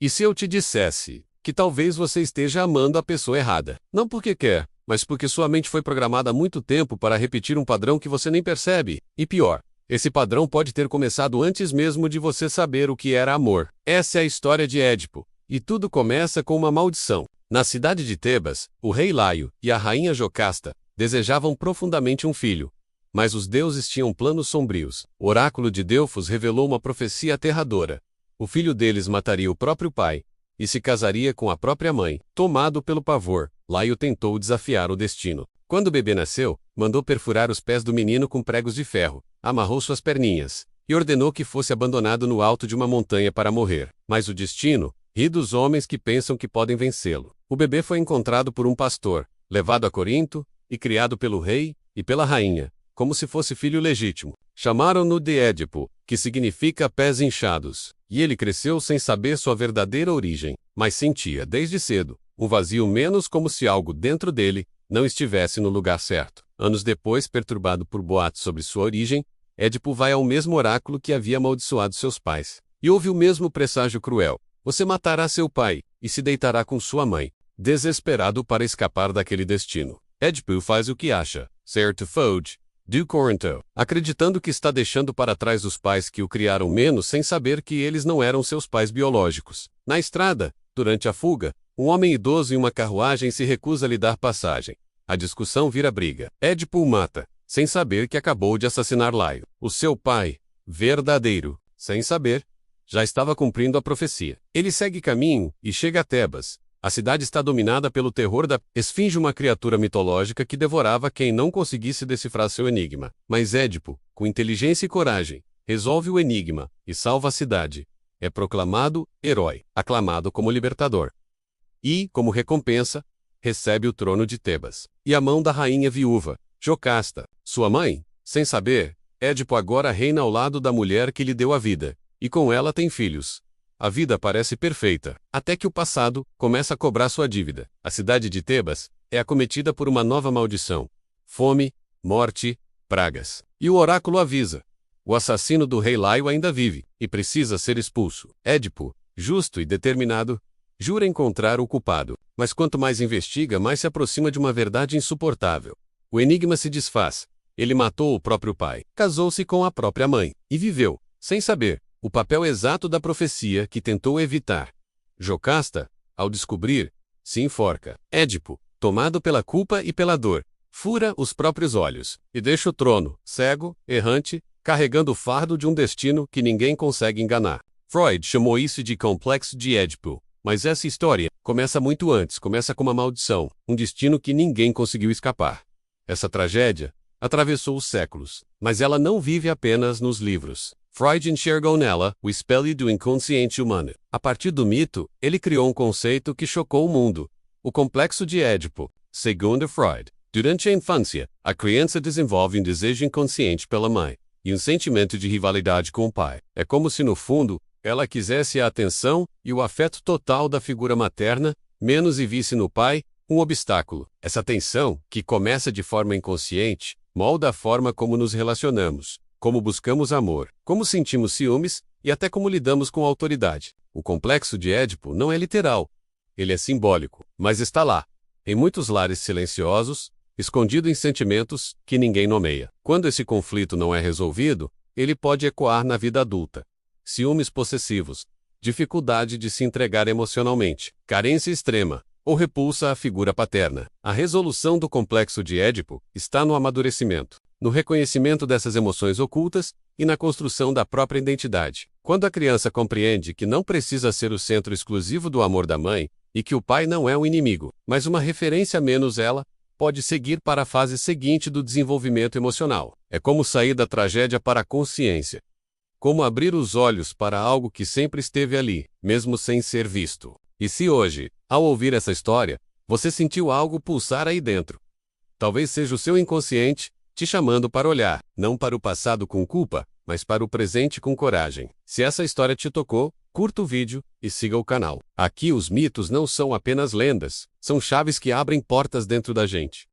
E se eu te dissesse que talvez você esteja amando a pessoa errada? Não porque quer, mas porque sua mente foi programada há muito tempo para repetir um padrão que você nem percebe. E pior, esse padrão pode ter começado antes mesmo de você saber o que era amor. Essa é a história de Édipo. E tudo começa com uma maldição. Na cidade de Tebas, o rei Laio e a rainha Jocasta desejavam profundamente um filho. Mas os deuses tinham planos sombrios. O oráculo de Delfos revelou uma profecia aterradora. O filho deles mataria o próprio pai e se casaria com a própria mãe. Tomado pelo pavor, Laio tentou desafiar o destino. Quando o bebê nasceu, mandou perfurar os pés do menino com pregos de ferro, amarrou suas perninhas e ordenou que fosse abandonado no alto de uma montanha para morrer. Mas o destino ri dos homens que pensam que podem vencê-lo. O bebê foi encontrado por um pastor, levado a Corinto e criado pelo rei e pela rainha, como se fosse filho legítimo. Chamaram-no de Édipo, que significa pés inchados, e ele cresceu sem saber sua verdadeira origem, mas sentia desde cedo um vazio, menos como se algo dentro dele não estivesse no lugar certo. Anos depois, perturbado por boatos sobre sua origem, Édipo vai ao mesmo oráculo que havia amaldiçoado seus pais, e ouve o mesmo presságio cruel: você matará seu pai e se deitará com sua mãe. Desesperado para escapar daquele destino, Édipo faz o que acha certo foge de Corinto, acreditando que está deixando para trás os pais que o criaram, menos sem saber que eles não eram seus pais biológicos. Na estrada, durante a fuga, um homem idoso em uma carruagem se recusa a lhe dar passagem. A discussão vira briga. Édipo o mata, sem saber que acabou de assassinar Laio, o seu pai verdadeiro. Sem saber, já estava cumprindo a profecia. Ele segue caminho e chega a Tebas. A cidade está dominada pelo terror da Esfinge, uma criatura mitológica que devorava quem não conseguisse decifrar seu enigma. Mas Édipo, com inteligência e coragem, resolve o enigma e salva a cidade. É proclamado herói, aclamado como libertador. E, como recompensa, recebe o trono de Tebas e a mão da rainha viúva, Jocasta, sua mãe. Sem saber, Édipo agora reina ao lado da mulher que lhe deu a vida, e com ela tem filhos. A vida parece perfeita, até que o passado começa a cobrar sua dívida. A cidade de Tebas é acometida por uma nova maldição: fome, morte, pragas. E o oráculo avisa: o assassino do rei Laio ainda vive e precisa ser expulso. Édipo, justo e determinado, jura encontrar o culpado, mas quanto mais investiga, mais se aproxima de uma verdade insuportável. O enigma se desfaz. Ele matou o próprio pai, casou-se com a própria mãe e viveu, sem saber, o papel exato da profecia que tentou evitar. Jocasta, ao descobrir, se enforca. Édipo, tomado pela culpa e pela dor, fura os próprios olhos e deixa o trono, cego, errante, carregando o fardo de um destino que ninguém consegue enganar. Freud chamou isso de complexo de Édipo, mas essa história começa muito antes. Começa com uma maldição, um destino que ninguém conseguiu escapar. Essa tragédia atravessou os séculos, mas ela não vive apenas nos livros. Freud enxergou nela o espelho do inconsciente humano. A partir do mito, ele criou um conceito que chocou o mundo: o complexo de Édipo. Segundo Freud, durante a infância, a criança desenvolve um desejo inconsciente pela mãe e um sentimento de rivalidade com o pai. É como se, no fundo, ela quisesse a atenção e o afeto total da figura materna, menos e visse no pai um obstáculo. Essa tensão, que começa de forma inconsciente, molda a forma como nos relacionamos, como buscamos amor, como sentimos ciúmes e até como lidamos com a autoridade. O complexo de Édipo não é literal. Ele é simbólico, mas está lá, em muitos lares silenciosos, escondido em sentimentos que ninguém nomeia. Quando esse conflito não é resolvido, ele pode ecoar na vida adulta. Ciúmes possessivos, dificuldade de se entregar emocionalmente, carência extrema, ou repulsa à figura paterna. A resolução do complexo de Édipo está no amadurecimento, no reconhecimento dessas emoções ocultas e na construção da própria identidade. Quando a criança compreende que não precisa ser o centro exclusivo do amor da mãe e que o pai não é um inimigo, mas uma referência, menos ela pode seguir para a fase seguinte do desenvolvimento emocional. É como sair da tragédia para a consciência. Como abrir os olhos para algo que sempre esteve ali, mesmo sem ser visto. E se hoje, ao ouvir essa história, você sentiu algo pulsar aí dentro, talvez seja o seu inconsciente te chamando para olhar, não para o passado com culpa, mas para o presente com coragem. Se essa história te tocou, curta o vídeo e siga o canal. Aqui os mitos não são apenas lendas, são chaves que abrem portas dentro da gente.